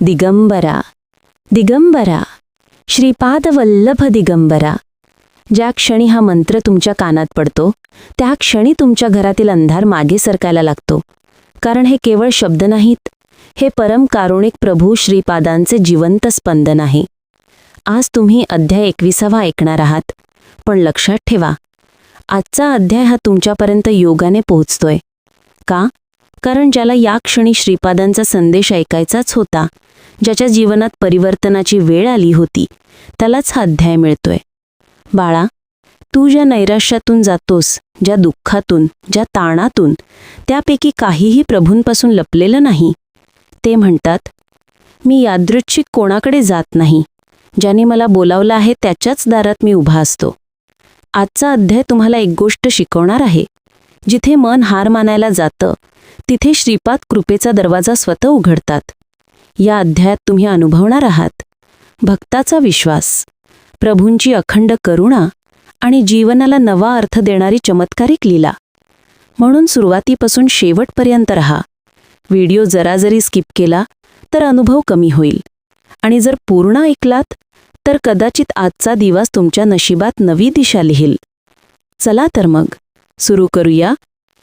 दिगंबरा दिगंबरा श्रीपादवल्लभ दिगंबरा. ज्या क्षणी हा मंत्र तुमच्या कानात पडतो त्या क्षणी तुमच्या घरातील अंधार मागे सरकायला लागतो. कारण हे केवळ शब्द नाहीत, हे परम कारुणिक प्रभू श्रीपादांचे जिवंत स्पंदन आहे. आज तुम्ही अध्याय 21 ऐकणार आहात, पण लक्षात ठेवा, आजचा अध्याय हा तुमच्यापर्यंत योगाने पोहोचतोय. का? कारण ज्याला या क्षणी श्रीपादांचा संदेश ऐकायचाच होता, ज्याच्या जीवनात परिवर्तनाची वेळ आली होती, त्यालाच हा अध्याय मिळतोय. बाळा, तू ज्या नैराश्यातून जातोस, ज्या दुःखातून, ज्या ताणातून, त्यापैकी काहीही प्रभूंपासून लपलेलं नाही. ते म्हणतात, मी यादृच्छिक कोणाकडे जात नाही, ज्याने मला बोलावलं आहे त्याच्याच दारात मी उभा असतो. आजचा अध्याय तुम्हाला एक गोष्ट शिकवणार आहे. जिथे मन हार मानायला जातं तिथे श्रीपाद कृपेचा दरवाजा स्वतः उघडतात. या अध्यायात तुम्ही अनुभवणार आहात भक्ताचा विश्वास, प्रभूंची अखंड करुणा आणि जीवनाला नवा अर्थ देणारी चमत्कारिक लीला. म्हणून सुरुवातीपासून शेवटपर्यंत राहा. व्हिडिओ जरा जरी स्किप केला तर अनुभव कमी होईल, आणि जर पूर्ण ऐकलात तर कदाचित आजचा दिवस तुमच्या नशिबात नवी दिशा लिहिल. चला तर मग सुरू करूया.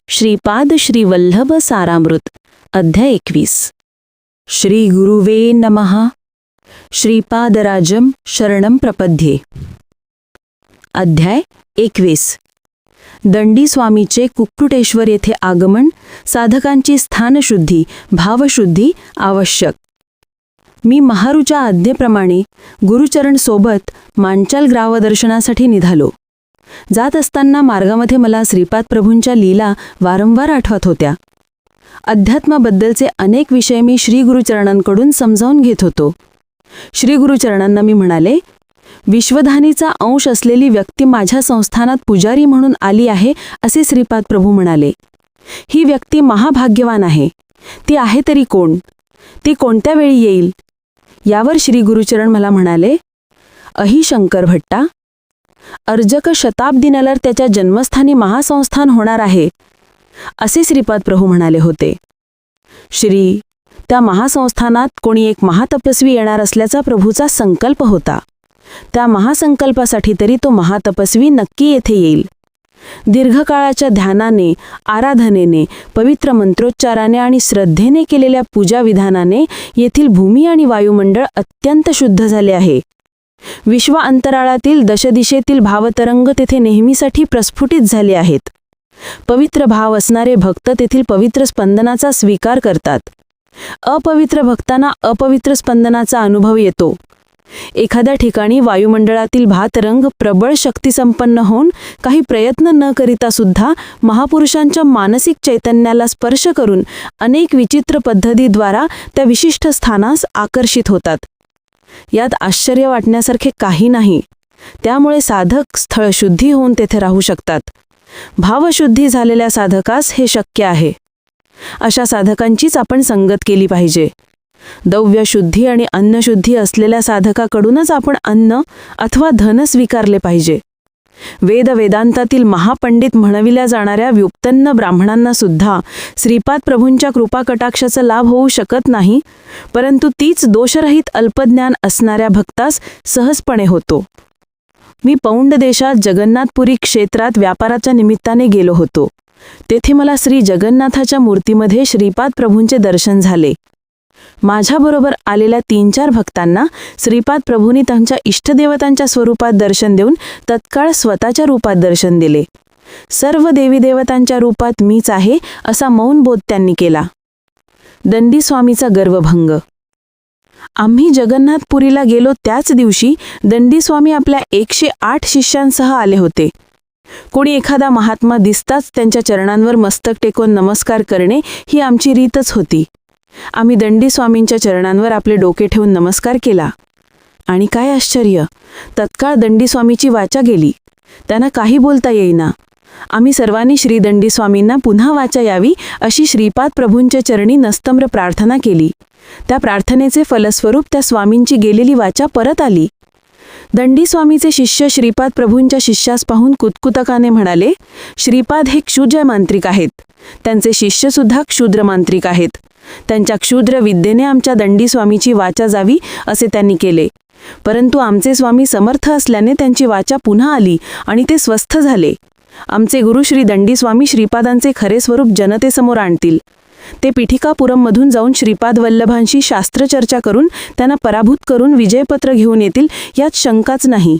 श्रीपाद श्रीवल्लभ सारामृत अध्याय 21. श्री गुरुवे नमः. श्रीपादराजम शरणं प्रपद्ये. अध्याय 21. दंडी स्वामीचे कुक्कुटेश्वर येथे आगमन, साधकांची स्थानशुद्धी, भावशुद्धी आवश्यक. मी महारूच्या आज्ञेप्रमाणे गुरुचरण सोबत मांचाल ग्रावदर्शनासाठी निघालो. जात असताना मार्गामध्ये मला श्रीपाद प्रभूंच्या लीला वारंवार आठवत होत्या. अध्यात्माबद्दलचे अनेक विषय मी श्री गुरुचरणांकडून समजावून घेत होतो. श्री गुरुचरणांना मी म्हणाले, विश्वधानीचा अंश असलेली व्यक्ती माझ्या संस्थानात पुजारी म्हणून आली आहे असे श्रीपाद प्रभू म्हणाले. ही व्यक्ती महाभाग्यवान आहे. ती आहे तरी कोण? ती कोणत्या वेळी येईल? यावर श्री गुरुचरण मला म्हणाले, अहि शंकर भट्टा, अर्जक शताब्दीनंतर त्याच्या जन्मस्थानी महासंस्थान होणार आहे असे श्रीपाद प्रभू म्हणाले होते. त्या महासंस्थानात कोणी एक महातपस्वी येणार असल्याचा प्रभूचा संकल्प होता. त्या महासंकल्पासाठी तरी तो महातपस्वी नक्की येथे येईल. दीर्घकाळाच्या ध्यानाने, आराधनेने, पवित्र मंत्रोच्चाराने आणि श्रद्धेने केलेल्या पूजा विधानाने येथील भूमी आणि वायुमंडळ अत्यंत शुद्ध झाले आहे. विश्व अंतराळातील दशदिशेतील भावतरंग तेथे नेहमीसाठी प्रस्फुटित झाले आहेत. पवित्र भाव असणारे भक्त तेथील पवित्र स्पंदनाचा स्वीकार करतात. अपवित्र भक्तांना अपवित्र स्पंदनाचा अनुभव येतो. एखाद्या ठिकाणी वायुमंडळातील भातरंग प्रबळ शक्तिसंपन्न होऊन काही प्रयत्न न करिता सुद्धा महापुरुषांच्या मानसिक चैतन्याला स्पर्श करून अनेक विचित्र पद्धतीद्वारा त्या विशिष्ट स्थानास आकर्षित होतात. यात आश्चर्य वाटण्यासारखे काही नाही. त्यामुळे साधक स्थळशुद्धी होऊन तेथे राहू शकतात. भावशुद्धी झालेल्या साधकास हे शक्य आहे. अशा साधकांचीच आपण संगत केली पाहिजे. दव्यशुद्धी आणि अन्नशुद्धी असलेल्या साधकाकडूनच आपण अन्न अथवा धन स्वीकारले पाहिजे. वेदांतातील महापंडित म्हणविल्या जाणाऱ्या व्युत्पन्न ब्राह्मणांना सुद्धा श्रीपाद प्रभूंच्या कृपाकटाक्षाचा लाभ होऊ शकत नाही, परंतु तीच दोषरहित अल्पज्ञान असणाऱ्या भक्तास सहजपणे होतो. मी पौंड देशात जगन्नाथपुरी क्षेत्रात व्यापाराच्या निमित्ताने गेलो होतो. तेथे मला श्री जगन्नाथाच्या मूर्तीमध्ये श्रीपाद प्रभूंचे दर्शन झाले. माझ्याबरोबर आलेल्या 3-4 भक्तांना श्रीपाद प्रभूंनी त्यांच्या इष्टदेवतांच्या स्वरूपात दर्शन देऊन तत्काळ स्वतःच्या रूपात दर्शन दिले. सर्व देवी देवतांच्या रूपात मीच आहे असा मौन बोध त्यांनी केला. दंडी स्वामीचा गर्वभंग. आम्ही जगन्नाथपुरीला गेलो त्याच दिवशी दंडी स्वामी आपल्या 108 शिष्यांसह आले होते. कोणी एखादा महात्मा दिसताच त्यांच्या चरणांवर मस्तक टेकून नमस्कार करणे ही आमची रीतच होती. आम्ही दंडी स्वामींच्या चरणांवर आपले डोके ठेवून नमस्कार केला. आणि काय आश्चर्य, तत्काळ दंडी स्वामीची वाचा गेली. त्यांना काही बोलता येईना. आम्ही सर्वांनी श्री दंडी स्वामींना पुन्हा वाचा यावी अशी श्रीपाद प्रभूंच्या चरणी नस्तम्र प्रार्थना केली. त्या प्रार्थनेचे फलस्वरूप त्या स्वामींची गेलेली वाचा परत आली. दंडी स्वामीचे शिष्य श्रीपाद प्रभूंच्या शिष्यास पाहून कुतकुतकाने म्हणाले, श्रीपाद हे क्षुद्र मांत्रिक आहेत. त्यांचे शिष्यसुद्धा क्षुद्र मांत्रिक आहेत. त्यांच्या क्षुद्र विद्येने आमच्या दंडी स्वामीची वाचा जावी असे त्यांनी केले, परंतु आमचे स्वामी समर्थ असल्याने त्यांची वाचा पुन्हा आली आणि ते स्वस्थ झाले. आमचे गुरु श्री दंडी स्वामी श्रीपादांचे खरे स्वरूप जनतेसमोर आणतील. ते पीठिकापुरममधून जाऊन श्रीपाद वल्लभांशी शास्त्रचर्चा करून त्यांना पराभूत करून विजयपत्र घेऊन येतील, यात शंकाच नाही.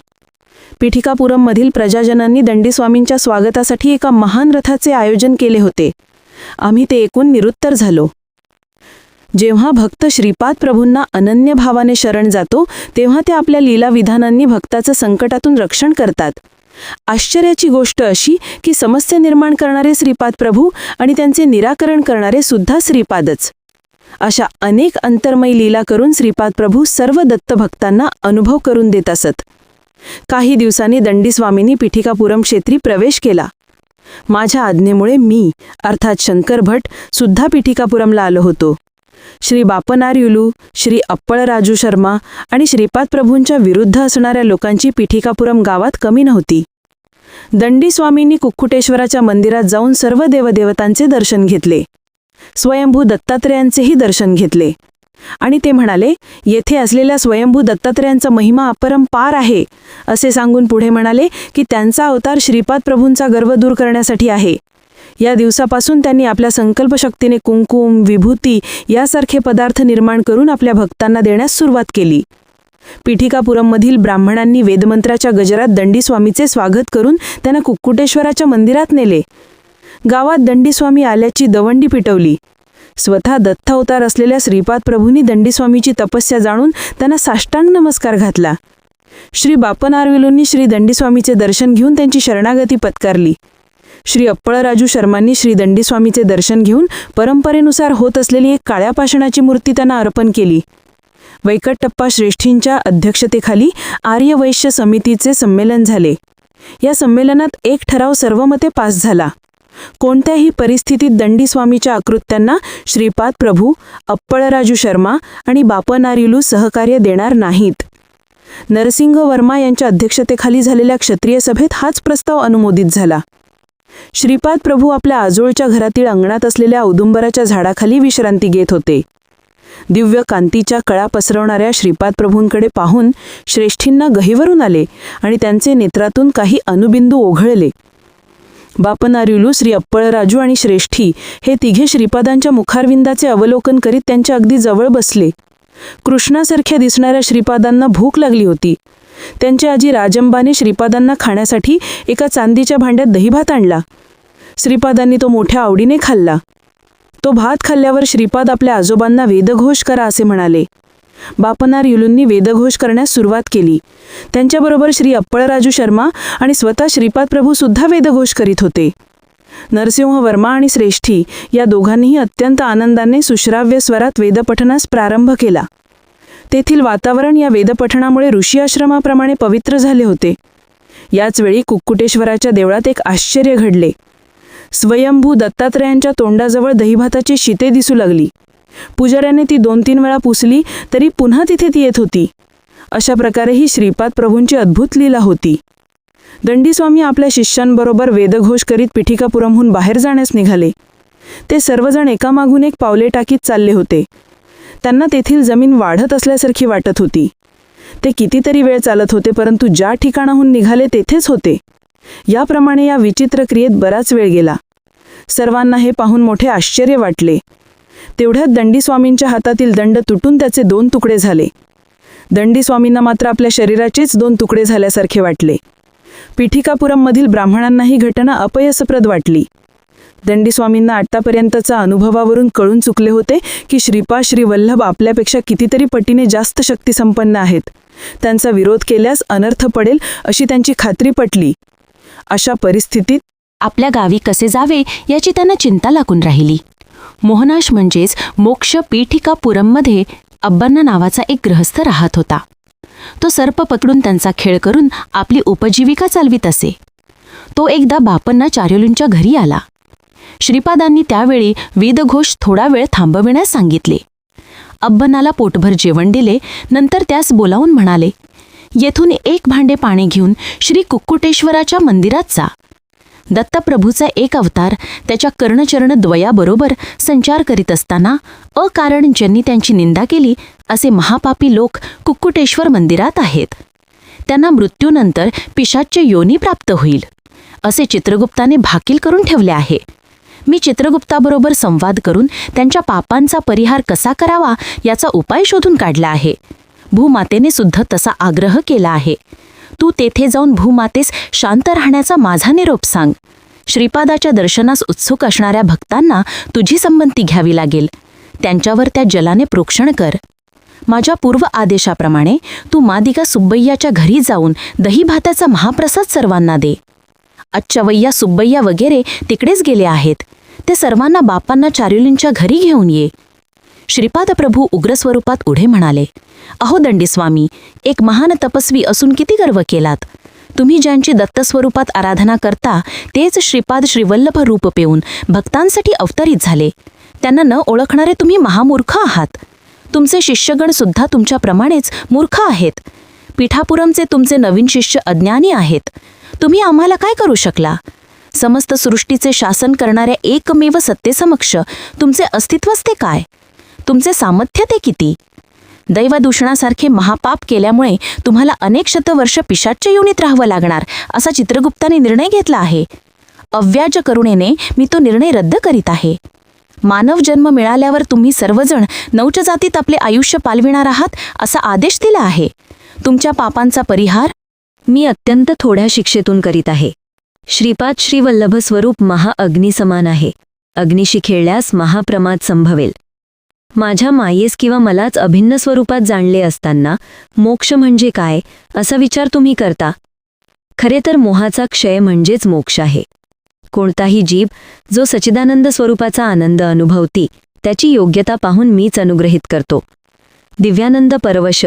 पीठिकापुरममधील प्रजाजनांनी दंडीस्वामींच्या स्वागतासाठी एका महान रथाचे आयोजन केले होते. आम्ही ते ऐकून निरुत्तर झालो. जेव्हा भक्त श्रीपाद प्रभूंना अनन्य भावाने शरण जातो तेव्हा ते आपल्या लीला विधानांनी भक्ताचं संकटातून रक्षण करतात. आश्चर्याची गोष्ट अशी की समस्या निर्माण करणारे श्रीपाद प्रभू आणि त्यांचे निराकरण करणारे सुद्धा श्रीपादच. अशा अनेक अंतर्मयी लीला करून श्रीपाद प्रभू सर्व दत्त भक्तांना अनुभव करून देत असत. काही दिवसांनी दंडीस्वामींनी पीठिकापुरम क्षेत्री प्रवेश केला. माझ्या आज्ञेमुळे मी अर्थात शंकर भट सुद्धा पीठिकापुरमला आलो होतो. श्री बापनार्युलू, श्री अप्पळराजू शर्मा आणि श्रीपाद प्रभूंच्या विरुद्ध असणाऱ्या लोकांची पीठिकापुरम गावात कमी नव्हती. दंडीस्वामींनी कुक्कुटेश्वराच्या मंदिरात जाऊन सर्व देवदेवतांचे दर्शन घेतले. स्वयंभू दत्तात्रेयांचेही दर्शन घेतले आणि ते म्हणाले, येथे असलेल्या स्वयंभू दत्तात्रेयांचा महिमा अपरंपार आहे असे सांगून पुढे म्हणाले की त्यांचा अवतार श्रीपाद प्रभूंचा गर्व दूर करण्यासाठी आहे. या दिवसापासून त्यांनी आपल्या संकल्पशक्तीने कुंकुम, विभूती यासारखे पदार्थ निर्माण करून आपल्या भक्तांना देण्यास सुरुवात केली. पीठिकापुरममधील ब्राह्मणांनी वेदमंत्राच्या गजरात दंडीस्वामीचे स्वागत करून त्यांना कुक्कुटेश्वराच्या मंदिरात नेले. गावात दंडीस्वामी आल्याची दवंडी पिटवली. स्वतः दत्त अवतार असलेल्या श्रीपाद प्रभूंनी दंडीस्वामीची तपस्या जाणून त्यांना साष्टांग नमस्कार घातला. श्री बापनार्युलूंनी श्री दंडीस्वामीचे दर्शन घेऊन त्यांची शरणागती पत्कारली. श्री अप्पळराजू शर्मांनी श्री दंडीस्वामीचे दर्शन घेऊन परंपरेनुसार होत असलेली एक काळ्या पाषाणाची मूर्ती त्यांना अर्पण केली. वैकटप्पा श्रेष्ठींच्या अध्यक्षतेखाली आर्यवैश्य समितीचे संमेलन झाले. या संमेलनात एक ठराव सर्वमते पास झाला. कोणत्याही परिस्थितीत दंडीस्वामीच्या अकृत्यांना श्रीपाद प्रभू, अप्पळराजू शर्मा आणि बापनार्युलू सहकार्य देणार नाहीत. नरसिंह वर्मा यांच्या अध्यक्षतेखाली झालेल्या क्षत्रिय सभेत हाच प्रस्ताव अनुमोदित झाला. श्रीपाद प्रभू आपल्या आजोळच्या घरातील अंगणात असलेल्या औदुंबराच्या झाडाखाली विश्रांती घेत होते. दिव्य कांतीच्या कळा पसरवणाऱ्या श्रीपाद प्रभूंकडे पाहून श्रेष्ठींना गहिवरून आले आणि त्यांचे नेत्रातून काही अनुबिंदू ओघळले. बापनार्युलू, श्री अप्पळराजू आणि श्रेष्ठी हे तिघे श्रीपादांच्या मुखारविंदाचे अवलोकन करीत त्यांच्या अगदी जवळ बसले. कृष्णासारख्या दिसणाऱ्या श्रीपादांना भूक लागली होती. त्यांच्या आजी राजंबाने श्रीपादांना खाण्यासाठी एका चांदीच्या भांड्यात दहीभात आणला. श्रीपादांनी तो मोठ्या आवडीने खाल्ला. तो भात खाल्ल्यावर श्रीपाद आपल्या आजोबांना वेदघोष करा असे म्हणाले. बापनार्युलूंनी वेदघोष करण्यास सुरुवात केली. त्यांच्याबरोबर श्री अप्पळराजू शर्मा आणि स्वतः श्रीपाद प्रभू सुद्धा वेदघोष करीत होते. नरसिंह वर्मा आणि श्रेष्ठी या दोघांनीही अत्यंत आनंदाने सुश्राव्य स्वरात वेदपठनास प्रारंभ केला. तेथील वातावरण या वेदपठणामुळे ऋषी आश्रमाप्रमाणे पवित्र झाले होते. याच वेळी कुक्कुटेश्वराच्या देवळात एक आश्चर्य घडले. स्वयंभू दत्तात्रेयांच्या तोंडाजवळ दहीभाताची शिते दिसू लागली. पुजाऱ्याने ती 2-3 वेळा पुसली तरी पुन्हा तिथे ती येत होती. अशा प्रकारे ही श्रीपाद प्रभूंची अद्भुत लीला होती. दंडीस्वामी आपल्या शिष्यांबरोबर वेदघोष करीत पीठिकापुरमहून बाहेर जाण्यास निघाले. ते सर्वजण एकामागून एक पावले टाकीत चालले होते. त्यांना तेथील जमीन वाढत असल्यासारखी वाटत होती. ते कितीतरी वेळ चालत होते, परंतु ज्या ठिकाणाहून निघाले तेथेच होते. याप्रमाणे या विचित्र क्रियेत बराच वेळ गेला. सर्वांना हे पाहून मोठे आश्चर्य वाटले. तेवढ्यात दंडीस्वामींच्या हातातील दंड तुटून त्याचे 2 तुकडे झाले. दंडीस्वामींना मात्र आपल्या शरीराचेच 2 तुकडे झाल्यासारखे वाटले. पीठिकापुरममधील ब्राह्मणांना ही घटना अपयसप्रद वाटली. दंडीस्वामींना आतापर्यंतचा अनुभवावरून कळून चुकले होते की श्रीपाद श्री वल्लभ आपल्यापेक्षा कितीतरी पटीने जास्त शक्तिसंपन्न आहेत. त्यांचा विरोध केल्यास अनर्थ पडेल अशी त्यांची खात्री पटली. अशा परिस्थितीत आपल्या गावी कसे जावे याची त्यांना चिंता लागून राहिली. मोहनाश म्हणजेच मोक्ष पीठिकापुरममध्ये अब्बांना नावाचा एक गृहस्थ राहत होता. तो सर्प पकडून त्यांचा खेळ करून आपली उपजीविका चालवित असे. तो एकदा बापन्नाचार्युलूंच्या घरी आला. श्रीपादांनी त्यावेळी वेदघोष थोडा वेळ थांबविण्यास सांगितले. अब्बनाला पोटभर जेवण दिले. नंतर त्यास बोलावून म्हणाले, येथून 1 भांडे पाणी घेऊन श्री कुक्कुटेश्वराच्या मंदिरात जा. दत्तप्रभूचा एक अवतार त्याच्या कर्णचरण द्वयाबरोबर संचार करीत असताना अकारण ज्यांनी त्यांची निंदा केली असे महापापी लोक कुक्कुटेश्वर मंदिरात आहेत. त्यांना मृत्यूनंतर पिशाच्य योनी प्राप्त होईल असे चित्रगुप्ताने भाकील करून ठेवले आहे. मी चित्रगुप्ताबरोबर संवाद करून त्यांच्या पापांचा परिहार कसा करावा याचा उपाय शोधून काढला आहे. भूमातेने सुद्धा तसा आग्रह केला आहे. तू तेथे जाऊन भूमातेस शांत राहण्याचा माझा निरोप सांग. श्रीपादाच्या दर्शनास उत्सुक असणाऱ्या भक्तांना तुझी संमती घ्यावी लागेल. त्यांच्यावर त्या जलाने प्रोक्षण कर. माझ्या पूर्व आदेशाप्रमाणे तू मादिका सुब्बय्याच्या घरी जाऊन दही भाताचा महाप्रसाद सर्वांना दे. अच्छवय्या सुब्बय्या वगैरे तिकडेच गेले आहेत. ते सर्वांना बापांना चारुलींच्या घरी घेऊन ये. श्रीपाद प्रभू उग्र स्वरूपात उढे म्हणाले, अहो दंडीस्वामी, एक महान तपस्वी असून किती गर्व केलात. तुम्ही ज्यांची दत्तस्वरूपात आराधना करता तेच श्रीपाद श्रीवल्लभ रूप पेऊन भक्तांसाठी अवतरित झाले. त्यांना न ओळखणारे तुम्ही महामूर्ख आहात. तुमचे शिष्यगण सुद्धा तुमच्याप्रमाणेच मूर्ख आहेत. पीठापुरमचे तुमचे नवीन शिष्य अज्ञानी आहेत. तुम्ही आम्हाला काय करू शकला? समस्त सृष्टीचे शासन करणाऱ्या एकमेव सत्तेसमक्ष तुमचे अस्तित्वच ते काय? तुमचे सामर्थ्य ते किती? दैवदूषणासारखे महापाप केल्यामुळे तुम्हाला अनेक शतवर्ष पिशाच्य योनीत राहावं लागणार असा चित्रगुप्ताने निर्णय घेतला आहे. अव्याज करुणेने मी तो निर्णय रद्द करीत आहे. मानव जन्म मिळाल्यावर तुम्ही सर्वजण नौच जातीत आपले आयुष्य पालविणार आहात असा आदेश दिला आहे. तुमच्या पापांचा परिहार मी अत्यंत थोड्या शिक्षेतून करीत आहे. श्रीपाद श्रीवल्लभ स्वरूप महाअग्निसमान आहे. अग्निशी खेळल्यास महाप्रमाद संभवेल. माझ्या मायेस किंवा मलाच अभिन्न स्वरूपात जाणले असताना मोक्ष म्हणजे काय असा विचार तुम्ही करता. खरे तर मोहाचा क्षय म्हणजेच मोक्ष आहे. कोणताही जीव जो सच्चिदानंद स्वरूपाचा आनंद अनुभवती त्याची योग्यता पाहून मीच अनुग्रहित करतो. दिव्यानंद परवश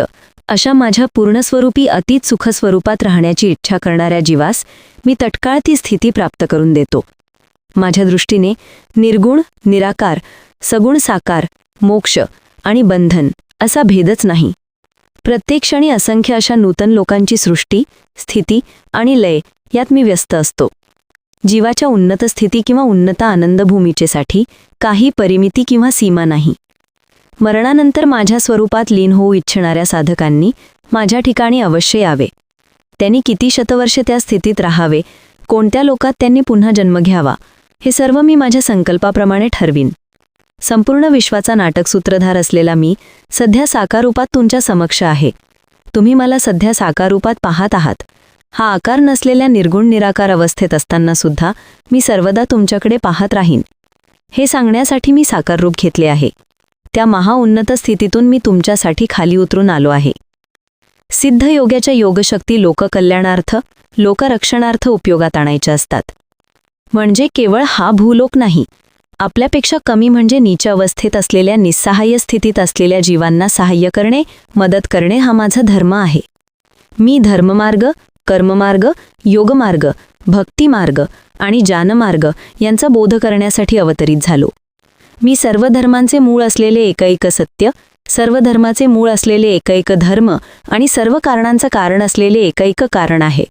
अशा माझ्या पूर्णस्वरूपी अतीत सुखस्वरूपात राहण्याची इच्छा करणाऱ्या जीवास मी तत्काळ ती स्थिती प्राप्त करून देतो. माझ्या दृष्टीने निर्गुण, निराकार, सगुण साकार, मोक्ष आणि बंधन असा भेदच नाही. प्रत्येक क्षणी असंख्य अशा नूतन लोकांची सृष्टी, स्थिती आणि लय यात मी व्यस्त असतो. जीवाच्या उन्नत स्थिती किंवा उन्नत आनंदभूमिचेसाठी काही परिमिती किंवा सीमा नाही. मरणानंतर माझ्या स्वरूपात लीन होऊ इच्छिणाऱ्या साधकांनी माझ्या ठिकाणी अवश्य यावे. त्यांनी किती शतवर्षे त्या स्थितीत राहावे, कोणत्या लोकात त्यांनी पुन्हा जन्म घ्यावा, हे सर्व मी माझ्या संकल्पाप्रमाणे ठरवीन. संपूर्ण विश्वाचा नाटक सूत्रधार असलेला मी सध्या साकार रूपात तुमच्या समक्ष आहे. तुम्ही मला सध्या साकार रूपात पाहत आहात. हा आकार नसलेल्या निर्गुण निराकार अवस्थेत असताना सुद्धा मी सर्वदा तुमच्याकडे पाहत राहीन. हे सांगण्यासाठी मी साकार रूप घेतले आहे. त्या महाउन्नत स्थितीतून मी तुमच्यासाठी खाली उतरून आलो आहे. सिद्ध योग्याच्या योगशक्ती लोककल्याणार्थ, लोकरक्षणार्थ उपयोगात आणायच्या असतात. म्हणजे केवळ हा भूलोक नाही, आपल्यापेक्षा कमी म्हणजे नीच अवस्थेत असलेल्या निस्सहाय्य स्थितीत असलेल्या जीवांना सहाय्य करणे, मदत करणे हा माझा धर्म आहे. मी धर्ममार्ग, कर्ममार्ग, योगमार्ग, भक्तिमार्ग आणि जानमार्ग यांचा बोध करण्यासाठी अवतरित झालो. मी सर्व धर्मांचे मूळ असलेले एकैक सत्य, सर्व धर्माचे मूळ असलेले एकैक धर्म आणि सर्व कारणांचं कारण असलेले एकैक कारण आहे.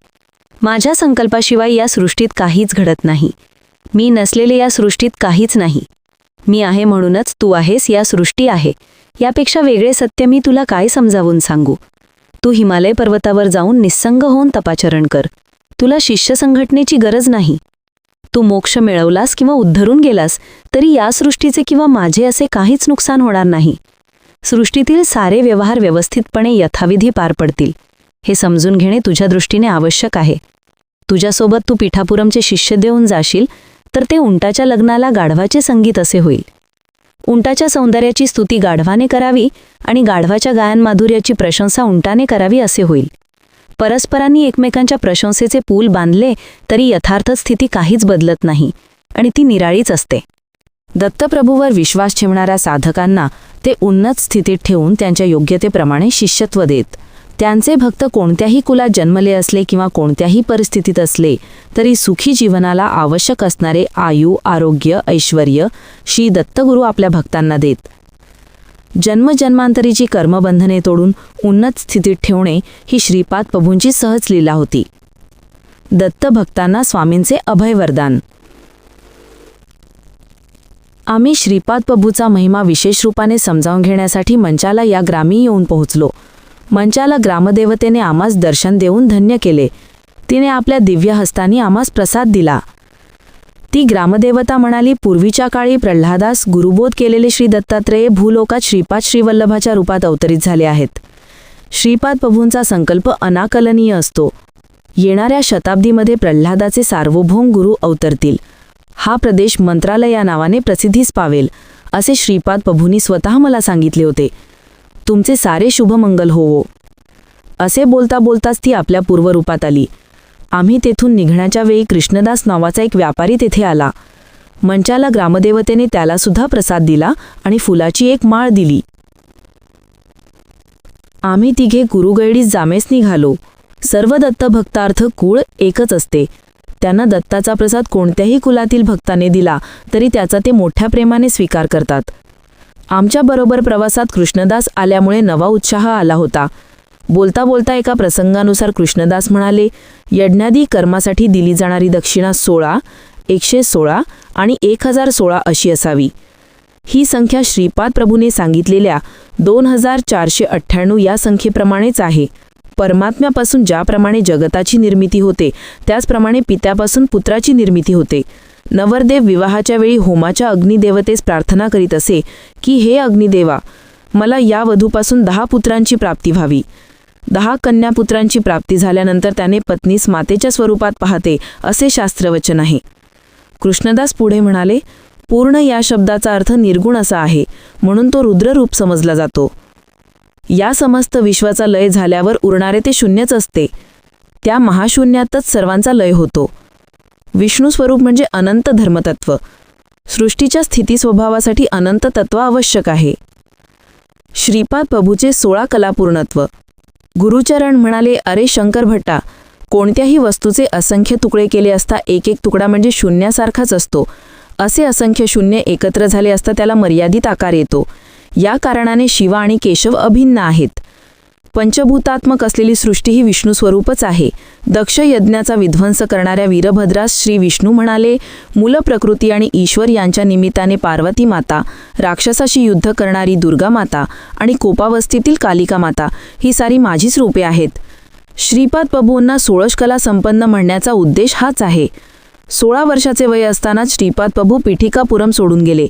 माझ्या संकल्पाशिवाय या सृष्टीत काहीच घडत नाही. मी नसलेले या सृष्टीत काहीच नाही. मी आहे म्हणूनच तू आहेस, या सृष्टी आहे. यापेक्षा वेगळे सत्य मी तुला काय समजावून सांगू. तू हिमालय पर्वतावर जाऊन निस्संग होऊन तपाचरण कर. तुला शिष्य संघटनेची गरज नाही. तू मोक्ष मिळवलास किंवा उद्धरून गेलास तरी या सृष्टीचे किंवा माझे असे काहीच नुकसान होणार नाही. सृष्टीतील सारे व्यवहार व्यवस्थितपणे यथाविधी पार पडतील. हे समजून घेणे तुझ्या दृष्टीने आवश्यक आहे. तुझ्यासोबत तू पीठापुरमचे शिष्य देऊन जाशील तर ते उंटाच्या लग्नाला गाढवाचे संगीत असे होईल. उंटाच्या सौंदर्याची स्तुती गाढवाने करावी आणि गाढवाच्या गायनमाधुर्याची प्रशंसा उंटाने करावी असे होईल. परस्परांनी एकमेकांच्या प्रशंसेचे पूल बांधले तरी यथार्थ स्थिती काहीच बदलत नाही आणि ती निराळीच असते. दत्तप्रभूवर विश्वास ठेवणाऱ्या साधकांना ते उन्नत स्थितीत ठेवून त्यांच्या योग्यतेप्रमाणे शिष्यत्व देत. त्यांचे भक्त कोणत्याही कुलात जन्मले असले किंवा कोणत्याही परिस्थितीत असले तरी सुखी जीवनाला आवश्यक असणारे आयु, आरोग्य, ऐश्वर्य श्री दत्तगुरू आपल्या भक्तांना देत. जन्मजन्मांतरीची कर्मबंधने तोडून उन्नत स्थितीत ठेवणे ही श्रीपाद प्रभूंची सहज लीला होती. दत्तभक्तांना स्वामींचे अभय वरदान. आम्ही श्रीपाद प्रभूचा महिमा विशेष रूपाने समजावून घेण्यासाठी मंचाला या ग्रामी येऊन पोहोचलो. मंचाला ग्रामदेवतेने आम्हास दर्शन देऊन धन्य केले. तिने आपल्या दिव्य हस्तांनी आम्हास प्रसाद दिला. ती ग्रामदेवता म्हणाली, पूर्वीच्या काळी प्रल्हादास गुरुबोध केलेले श्री दत्तात्रेय भूलोकात श्रीपाद श्रीवल्लभाच्या रूपात अवतरित झाले आहेत. श्रीपाद प्रभूंचा संकल्प अनाकलनीय असतो. येणाऱ्या शताब्दीमध्ये प्रल्हादाचे सार्वभौम गुरु अवतरतील. हा प्रदेश मंत्रालय या नावाने प्रसिद्धीस पावेल, असे श्रीपाद प्रभूंनी स्वतः मला सांगितले होते. तुमचे सारे शुभमंगल होवो. असे बोलता बोलताच ती आपल्या पूर्वरूपात आली. आम्ही तेथून निघण्याच्या वेळी कृष्णदास नावाचा एक व्यापारी तेथे आला. मंचाला ग्रामदेवतेने त्यालासुद्धा प्रसाद दिला आणि फुलाची एक माळ दिली. आम्ही तिघे गुरुगैडीस जामेस निघालो. सर्व दत्तभक्तार्थ कुळ एकच असते. त्यांना दत्ताचा प्रसाद कोणत्याही कुलातील भक्ताने दिला तरी त्याचा ते मोठ्या प्रेमाने स्वीकार करतात. आमच्याबरोबर प्रवासात कृष्णदास आल्यामुळे नवा उत्साह आला होता. बोलता बोलता एका प्रसंगानुसार कृष्णदास म्हणाले, यज्ञादी कर्मासाठी दिली जाणारी दक्षिणा 16, 116 आणि 1016 अशी असावी. ही संख्या श्रीपाद प्रभूने सांगितलेल्या 2498 या संख्येप्रमाणेच आहे. परमात्म्यापासून ज्याप्रमाणे जगताची निर्मिती होते त्याचप्रमाणे पित्यापासून पुत्राची निर्मिती होते. नवरदेव विवाहाच्या वेळी होमाच्या अग्निदेवतेस प्रार्थना करीत असे की, हे अग्निदेवा, मला या वधूपासून 10 पुत्रांची प्राप्ती व्हावी. 10 कन्यापुत्रांची प्राप्ती झाल्यानंतर त्याने पत्नीस मातेच्या स्वरूपात पाहते, असे शास्त्रवचन आहे. कृष्णदास पुढे म्हणाले, पूर्ण या शब्दाचा अर्थ निर्गुण असा आहे, म्हणून तो रुद्ररूप समजला जातो. या समस्त विश्वाचा लय झाल्यावर उरणारे ते शून्यच असते. त्या महाशून्यातच सर्वांचा लय होतो. विष्णू स्वरूप म्हणजे अनंत धर्मतत्व. सृष्टीच्या स्थिती स्वभावासाठी अनंत तत्व आवश्यक आहे. श्रीपाद प्रभूचे 16 कलापूर्णत्व. गुरुचरण म्हणाले, अरे शंकर भट्टा, कोणत्याही वस्तूचे असंख्य तुकडे केले असता एक एक तुकडा म्हणजे शून्यासारखाच असतो. असे असंख्य शून्य एकत्र झाले असता त्याला मर्यादित आकार येतो. या कारणाने शिव आणि केशव अभिन्न आहेत. पंचभूतात्मक असलेली सृष्टी ही विष्णू स्वरूपच आहे. दक्ष यज्ञाचा विध्वंस करणाऱ्या वीरभद्रास श्री विष्णू म्हणाले, मूल प्रकृती आणि ईश्वर यांच्या निमित्ताने पार्वती माता, राक्षसाशी युद्ध करणारी दुर्गा माता आणि कोपावस्थेतील कालिका माता ही सारी माझीच रूपे आहेत. श्रीपाद प्रभूंना 16 कला संपन्न म्हणण्याचा उद्देश हाच आहे. 16 वर्षाचे वय असतानाच श्रीपाद प्रभू पीठिकापुरम सोडून गेले.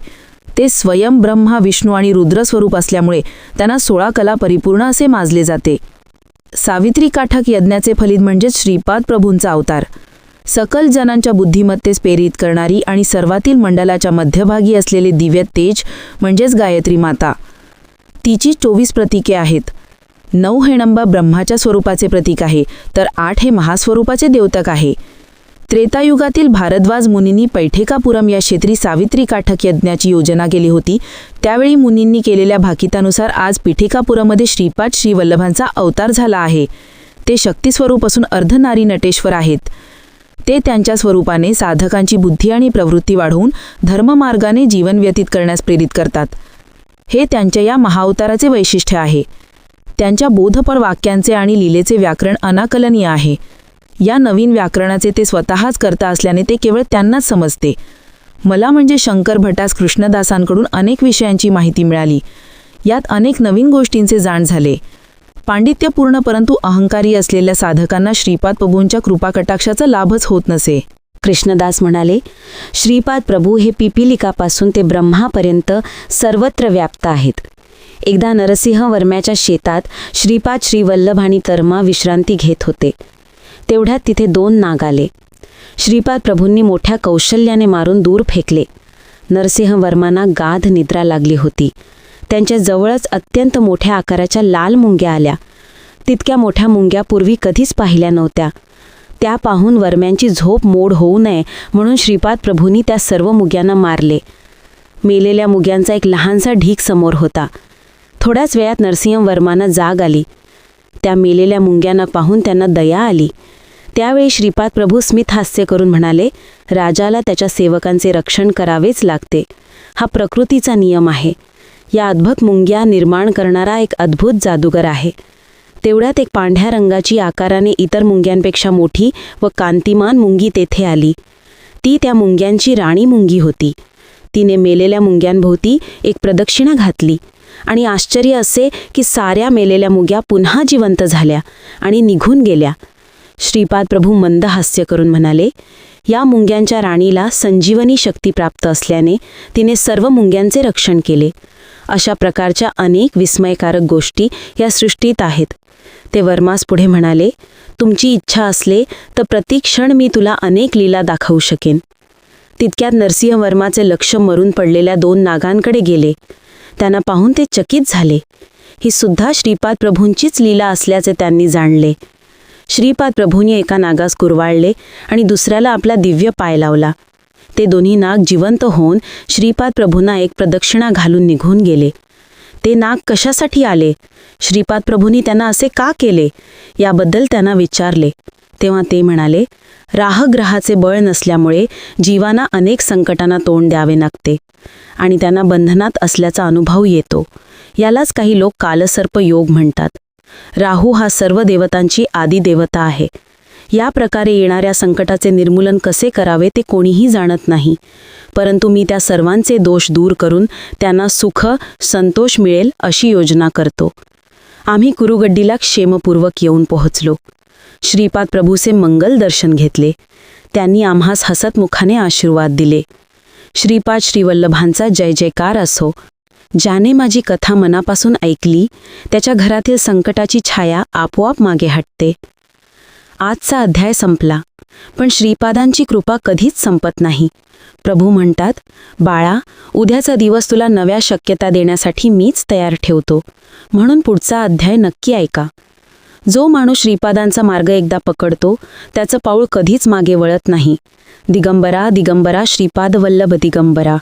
ते स्वयं ब्रह्मा, विष्णू आणि रुद्र स्वरूप असल्यामुळे त्यांना 16 कला परिपूर्ण असे मानले जाते. सावित्री काठक यज्ञाचे फलित म्हणजेच श्रीपाद प्रभूंचा अवतार. सकल जनांच्या बुद्धिमत्तेस प्रेरित करणारी आणि सर्वातील मंडलाच्या मध्यभागी असलेले दिव्य तेज म्हणजेच गायत्री माता. तिची 24 प्रतीके आहेत. 9 हे नंबर ब्रह्माच्या स्वरूपाचे प्रतीक आहे, तर 8 हे महास्वरूपाचे द्योतक आहे. त्रेतायुगातील भारद्वाज मुनींनी पैठिकापुरम या क्षेत्री सावित्री काठक यज्ञाची योजना केली होती. त्यावेळी मुनींनी केलेल्या भाकितानुसार आज पीठिकापुरमध्ये श्रीपाद श्रीवल्लभांचा अवतार झाला आहे. ते शक्तिस्वरूप असून अर्धनारी नटेश्वर आहेत. ते त्यांच्या स्वरूपाने साधकांची बुद्धी आणि प्रवृत्ती वाढवून धर्ममार्गाने जीवन व्यतीत करण्यास प्रेरित करतात. हे त्यांच्या या महाअवताराचे वैशिष्ट्य आहे. त्यांच्या बोधपर वाक्यांचे आणि लीलेचे व्याकरण अनाकलनीय आहे. या नवीन व्याकरणाचे ते स्वतःच करता असल्याने ते केवळ त्यांनाच समजते. मला म्हणजे शंकर भटास कृष्णदासांकडून अनेक विषयांची माहिती मिळाली. यात अनेक नवीन गोष्टींचे जाण झाले. पांडित्यपूर्ण परंतु अहंकारी असलेल्या साधकांना श्रीपाद प्रभूंच्या कृपाकटाक्षाचा लाभच होत नसे. कृष्णदास म्हणाले, श्रीपाद प्रभू हे पिपीलिकापासून ते ब्रह्मापर्यंत सर्वत्र व्याप्त आहेत. एकदा नरसिंह वर्म्याच्या शेतात श्रीपाद श्रीवल्लभ आणि तर्मा विश्रांती घेत होते. तेवढ्यात तिथे 2 नाग आले. श्रीपाद प्रभूंनी मोठ्या कौशल्याने मारून दूर फेकले. नरसिंह वर्मांना गाढ निद्रा लागली होती. त्यांच्या जवळच अत्यंत मोठ्या आकाराच्या लाल मुंग्या आल्या. तितक्या मोठ्या मुंग्या पूर्वी कधीच पाहिल्या नव्हत्या. त्या पाहून वर्म्यांची झोप मोड होऊ नये म्हणून श्रीपाद प्रभूंनी त्या सर्व मुग्यांना मारले. मेलेल्या मुग्यांचा एक लहानसा ढीग समोर होता. थोड्याच वेळात नरसिंह वर्मांना जाग आली. त्या मेलेल्या मुंग्यांना पाहून त्यांना दया आली. त्यावेळी श्रीपाद प्रभू स्मित हास्य करून म्हणाले, राजाला त्याच्या सेवकांचे रक्षण करावेच लागते. हा प्रकृतीचा नियम आहे. या अद्भुत मुंग्या निर्माण करणारा एक अद्भुत जादूगर आहे. तेवढ्यात एक पांढऱ्या रंगाची आकाराने इतर मुंग्यांपेक्षा मोठी व कांतिमान मुंगी तेथे आली. ती त्या मुंग्यांची राणी मुंगी होती. तिने मेलेल्या मुंग्यांभोवती एक प्रदक्षिणा घातली आणि आश्चर्य असे की साऱ्या मेलेल्या मुंग्या पुन्हा जिवंत झाल्या आणि निघून गेल्या. श्रीपाद प्रभू मंद हास्य करून म्हणाले, या मुंग्यांच्या राणीला संजीवनी शक्ती प्राप्त असल्याने तिने सर्व मुंग्यांचे रक्षण केले. अशा प्रकारच्या अनेक विस्मयकारक गोष्टी या सृष्टीत आहेत. ते वर्मास पुढे म्हणाले, तुमची इच्छा असले तर प्रतिक्षण मी तुला अनेक लीला दाखवू शकेन. तितक्यात नरसिंहवर्माचे लक्ष मरून पडलेल्या 2 नागांकडे गेले. त्यांना पाहून ते चकित झाले. ही सुद्धा श्रीपाद प्रभूंचीच लीला असल्याचे त्यांनी जाणले. श्रीपाद प्रभूंनी एका नागास कुरवाळले आणि दुसऱ्याला आपला दिव्य पाय लावला. ते दोन्ही नाग जिवंत होऊन श्रीपाद प्रभूंना एक प्रदक्षिणा घालून निघून गेले. ते नाग कशासाठी आले, श्रीपाद प्रभूंनी त्यांना असे का केले, याबद्दल त्यांना विचारले. तेव्हा ते म्हणाले, राहग्रहाचे बळ नसल्यामुळे जीवांना अनेक संकटांना तोंड द्यावे लागते आणि त्यांना बंधनात असल्याचा अनुभव येतो. यालाच काही लोक कालसर्प योग म्हणतात. राहू हा सर्व देवतांची आदिदेवता आहे. या प्रकारे येणाऱ्या संकटाचे निर्मूलन कसे करावे ते कोणीही जाणत नाही, परंतु मी त्या सर्वांचे दोष दूर करून त्यांना सुख संतोष मिळेल अशी योजना करतो. आम्ही कुरुगड्डीला क्षेमपूर्वक येऊन पोहोचलो. श्रीपाद प्रभूचे मंगल दर्शन घेतले. त्यांनी आम्हास हसतमुखाने आशीर्वाद दिले. श्रीपाद श्रीवल्लभांचा जय जयकार असो. ज्याने माझी कथा मनापासून ऐकली त्याच्या घरातील संकटाची छाया आपोआप मागे हटते. आजचा अध्याय संपला, पण श्रीपादांची कृपा कधीच संपत नाही. प्रभू म्हणतात, बाळा, उद्याचा दिवस तुला नव्या शक्यता देण्यासाठी मीच तयार ठेवतो, म्हणून पुढचा अध्याय नक्की ऐका. जो माणूस श्रीपादांचा मार्ग एकदा पकडतो त्याचं पाऊल कधीच मागे वळत नाही. दिगंबरा दिगंबरा श्रीपाद वल्लभ दिगंबरा.